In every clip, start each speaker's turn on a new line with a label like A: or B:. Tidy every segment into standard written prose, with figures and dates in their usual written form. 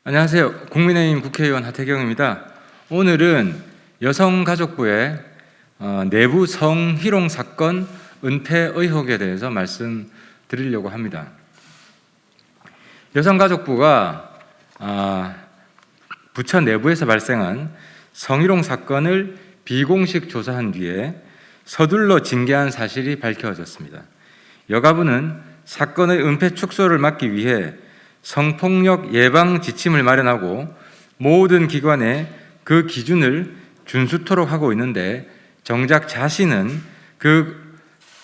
A: 안녕하세요. 국민의힘 국회의원 하태경입니다. 오늘은 여성가족부의 내부 성희롱 사건 은폐 의혹에 대해서 말씀드리려고 합니다. 여성가족부가 부처 내부에서 발생한 성희롱 사건을 비공식 조사한 뒤에 서둘러 징계한 사실이 밝혀졌습니다. 여가부는 사건의 은폐 축소를 막기 위해 성폭력 예방 지침을 마련하고 모든 기관에 그 기준을 준수토록 하고 있는데 정작 자신은 그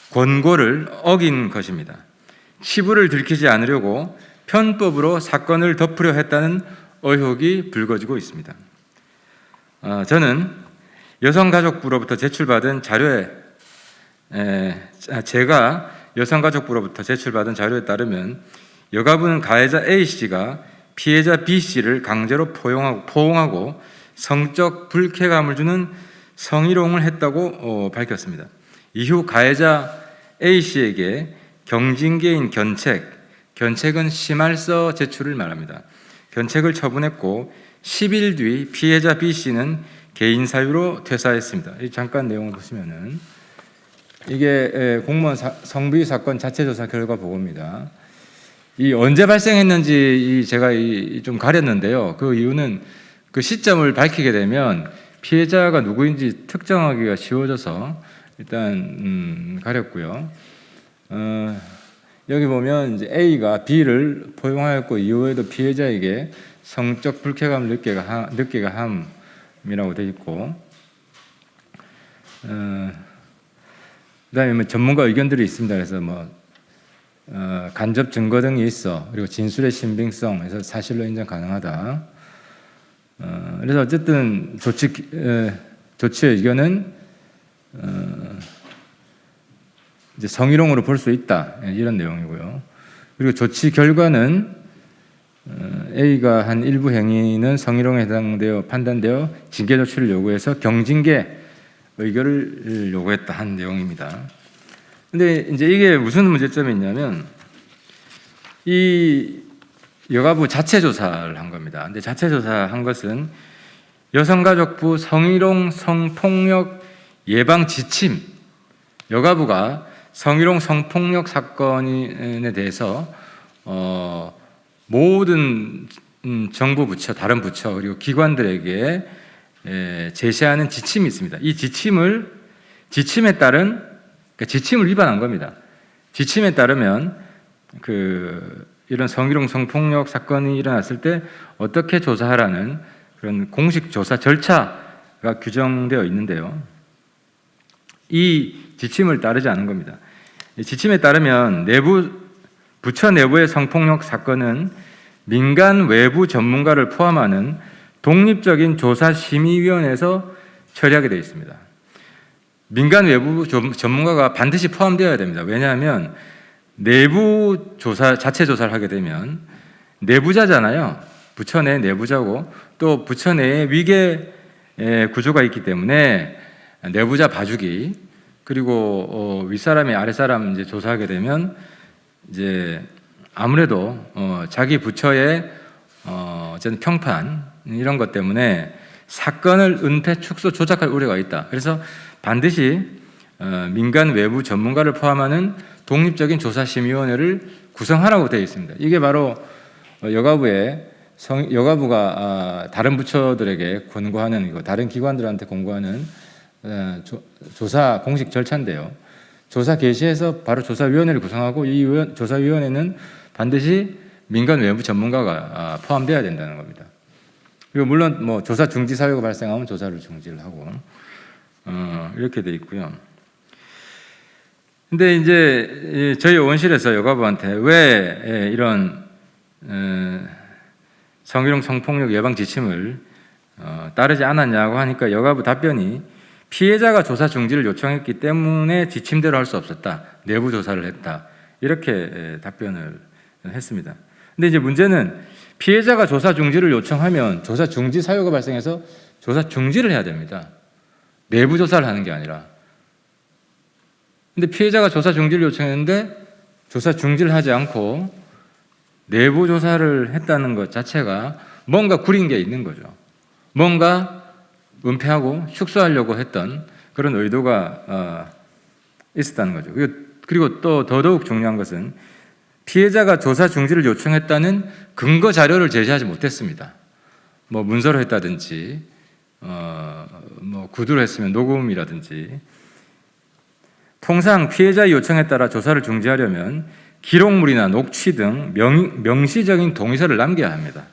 A: 권고를 어긴 것입니다. 치부를 들키지 않으려고 편법으로 사건을 덮으려 했다는 의혹이 불거지고 있습니다. 저는 여성가족부로부터 제출받은 자료에 자료에 따르면 여가부는 가해자 A씨가 피해자 B씨를 강제로 포옹하고 성적 불쾌감을 주는 성희롱을 했다고 밝혔습니다. 이후 가해자 A씨에게 경징계인 견책은 심할서 제출을 말합니다. 견책을 처분했고 10일 뒤 피해자 B씨는 개인 사유로 퇴사했습니다. 잠깐 내용을 보시면은 이게 공무원 성비 사건 자체 조사 결과 보고입니다. 이 언제 발생했는지 제가 좀 가렸는데요. 그 이유는 그 시점을 밝히게 되면 피해자가 누구인지 특정하기가 쉬워져서 일단 가렸고요. 여기 보면 이제 A가 B를 포용하였고 이후에도 피해자에게 성적 불쾌감을 느끼게 함이라고 되어 있고, 그다음에 뭐 전문가 의견들이 있습니다. 그래서 간접 증거 등이 있어, 그리고 진술의 신빙성에서 사실로 인정 가능하다. 그래서 어쨌든 조치의 의견은 이제 성희롱으로 볼 수 있다, 이런 내용이고요. 그리고 조치 결과는 A가 한 일부 행위는 성희롱에 해당되어 판단되어 징계 조치를 요구해서 경징계 의결을 요구했다 한 내용입니다. 근데 이제 이게 무슨 문제점이 있냐면 이 여가부 자체 조사를 한 겁니다. 근데 자체 조사한 것은 여성가족부 성희롱 성폭력 예방 지침, 여가부가 성희롱 성폭력 사건에 대해서 모든 정부 부처, 다른 부처 그리고 기관들에게 제시하는 지침이 있습니다. 이 지침을 위반한 겁니다. 지침에 따르면 이런 성희롱 성폭력 사건이 일어났을 때 어떻게 조사하라는 그런 공식 조사 절차가 규정되어 있는데요. 이 지침을 따르지 않은 겁니다. 이 지침에 따르면 부처 내부의 성폭력 사건은 민간 외부 전문가를 포함하는 독립적인 조사심의위원회에서 처리하게 되어 있습니다. 민간 외부 전문가가 반드시 포함되어야 됩니다. 왜냐하면 내부 조사, 자체 조사를 하게 되면 내부자잖아요. 부처 내 내부자고 또 부처 내에 위계 구조가 있기 때문에 내부자 봐주기, 그리고 윗사람이 아랫사람 이제 조사하게 되면 이제 아무래도 자기 부처의 어쨌든 평판 이런 것 때문에 사건을 은폐, 축소, 조작할 우려가 있다. 그래서 반드시 민간 외부 전문가를 포함하는 독립적인 조사심의위원회를 구성하라고 되어 있습니다. 이게 바로 여가부가 다른 부처들에게 권고하는, 다른 기관들한테 권고하는 조사 공식 절차인데요. 조사 개시해서 바로 조사위원회를 구성하고 이 조사위원회는 반드시 민간 외부 전문가가 포함되어야 된다는 겁니다. 그리고 물론 조사 중지 사유가 발생하면 조사를 중지를 하고 이렇게 돼 있고요. 근데 이제 저희 의원실에서 여가부한테 왜 이런 성희롱 성폭력 예방 지침을 따르지 않았냐고 하니까 여가부 답변이 피해자가 조사 중지를 요청했기 때문에 지침대로 할 수 없었다, 내부 조사를 했다, 이렇게 답변을 했습니다. 근데 이제 문제는 피해자가 조사 중지를 요청하면 조사 중지 사유가 발생해서 조사 중지를 해야 됩니다. 내부 조사를 하는 게 아니라. 근데 피해자가 조사 중지를 요청했는데 조사 중지를 하지 않고 내부 조사를 했다는 것 자체가 뭔가 구린 게 있는 거죠. 뭔가 은폐하고 축소하려고 했던 그런 의도가 있었다는 거죠. 그리고 또 더더욱 중요한 것은 피해자가 조사 중지를 요청했다는 근거 자료를 제시하지 못했습니다. 뭐 문서로 했다든지, 뭐 구두로 했으면 녹음이라든지. 통상 피해자의 요청에 따라 조사를 중지하려면 기록물이나 녹취 등 명시적인 동의서를 남겨야 합니다.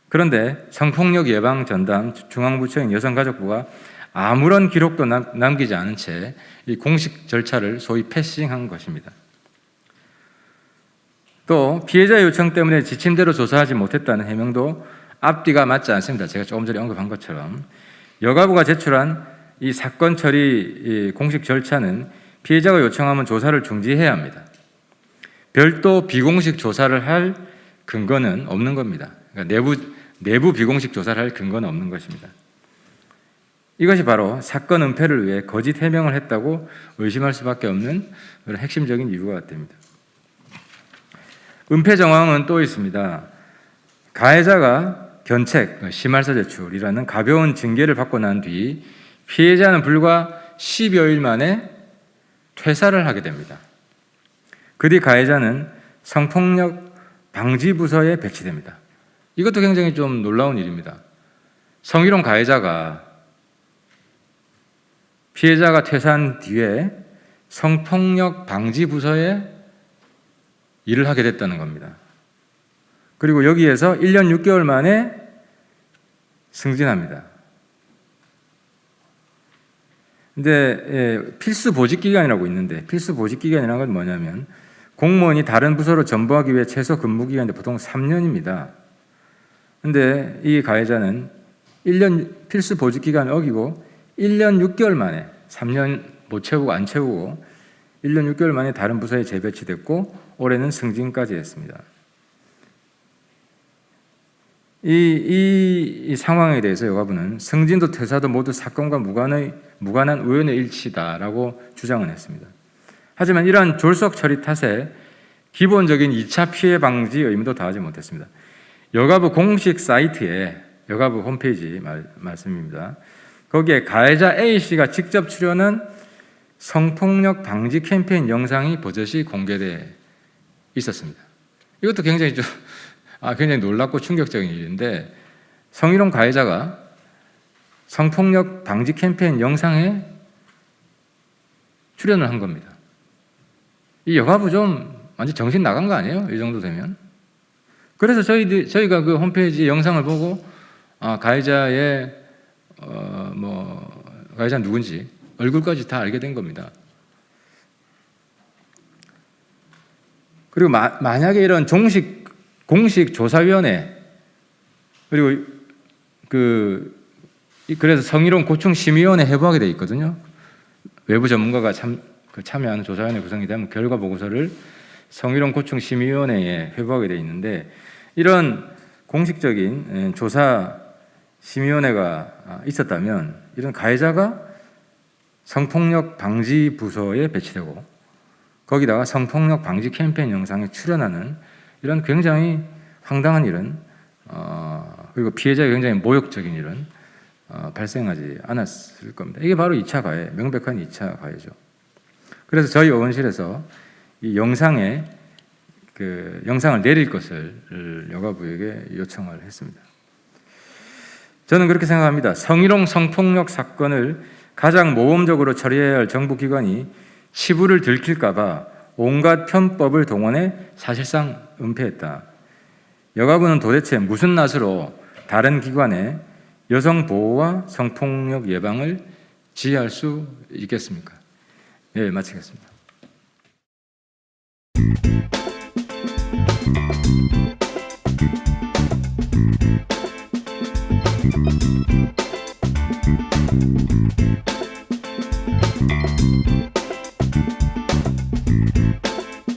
A: 그런데 성폭력 예방 전담 중앙부처인 여성가족부가 아무런 기록도 남기지 않은 채 이 공식 절차를 소위 패싱한 것입니다. 또 피해자의 요청 때문에 지침대로 조사하지 못했다는 해명도 앞뒤가 맞지 않습니다. 제가 조금 전에 언급한 것처럼 여가부가 제출한 이 사건 처리 공식 절차는 피해자가 요청하면 조사를 중지해야 합니다. 별도 비공식 조사를 할 근거는 없는 겁니다. 그러니까 내부 비공식 조사를 할 근거는 없는 것입니다. 이것이 바로 사건 은폐를 위해 거짓 해명을 했다고 의심할 수밖에 없는 그런 핵심적인 이유가 됩니다. 은폐 정황은 또 있습니다. 가해자가 견책, 심할서 제출이라는 가벼운 징계를 받고 난 뒤 피해자는 불과 10여일 만에 퇴사를 하게 됩니다. 그 뒤 가해자는 성폭력 방지부서에 배치됩니다. 이것도 굉장히 좀 놀라운 일입니다. 성희롱 가해자가 피해자가 퇴사한 뒤에 성폭력 방지부서에 일을 하게 됐다는 겁니다. 그리고 여기에서 1년 6개월 만에 승진합니다. 근데 필수 보직 기간이라고 있는데 필수 보직 기간이라는 건 뭐냐면 공무원이 다른 부서로 전보하기 위해 최소 근무 기간이 보통 3년입니다. 근데 이 가해자는 1년 필수 보직 기간을 어기고 1년 6개월 만에 3년 못 채우고 안 채우고 1년 6개월 만에 다른 부서에 재배치됐고 올해는 승진까지 했습니다. 이 상황에 대해서 여가부는 승진도 퇴사도 모두 사건과 무관한 우연의 일치다라고 주장을 했습니다. 하지만 이러한 졸속 처리 탓에 기본적인 2차 피해 방지 의무도 다하지 못했습니다. 여가부 공식 사이트에 여가부 홈페이지 말씀입니다. 거기에 가해자 A씨가 직접 출연한 성폭력 방지 캠페인 영상이 버젓이 공개되어 있었습니다. 이것도 굉장히 굉장히 놀랍고 충격적인 일인데 성희롱 가해자가 성폭력 방지 캠페인 영상에 출연을 한 겁니다. 이 여가부 좀 완전 정신 나간 거 아니에요? 이 정도 되면. 그래서 저희가 그 홈페이지 영상을 보고 가해자의 가해자는 누군지 얼굴까지 다 알게 된 겁니다. 그리고 만약에 이런 공식 조사위원회 그리고 그래서 성희롱 고충 심의위원회 해부하게 돼 있거든요. 외부 전문가가 참여하는 조사위원회 구성이 되면 결과 보고서를 성희롱 고충 심의위원회에 회부하게 돼 있는데 이런 공식적인 조사 심의위원회가 있었다면 이런 가해자가 성폭력 방지 부서에 배치되고 거기다가 성폭력 방지 캠페인 영상에 출연하는 이런 굉장히 황당한 일은 그리고 피해자의 굉장히 모욕적인 일은 발생하지 않았을 겁니다. 이게 바로 2차 가해, 명백한 2차 가해죠. 그래서 저희 의원실에서 이 영상을 내릴 것을 여가부에게 요청을 했습니다. 저는 그렇게 생각합니다. 성희롱 성폭력 사건을 가장 모범적으로 처리해야 할 정부기관이 치부를 들킬까 봐 온갖 편법을 동원해 사실상 은폐했다. 여가부는 도대체 무슨 낯으로 다른 기관에 여성 보호와 성폭력 예방을 지휘할 수 있겠습니까? 예, 마치겠습니다.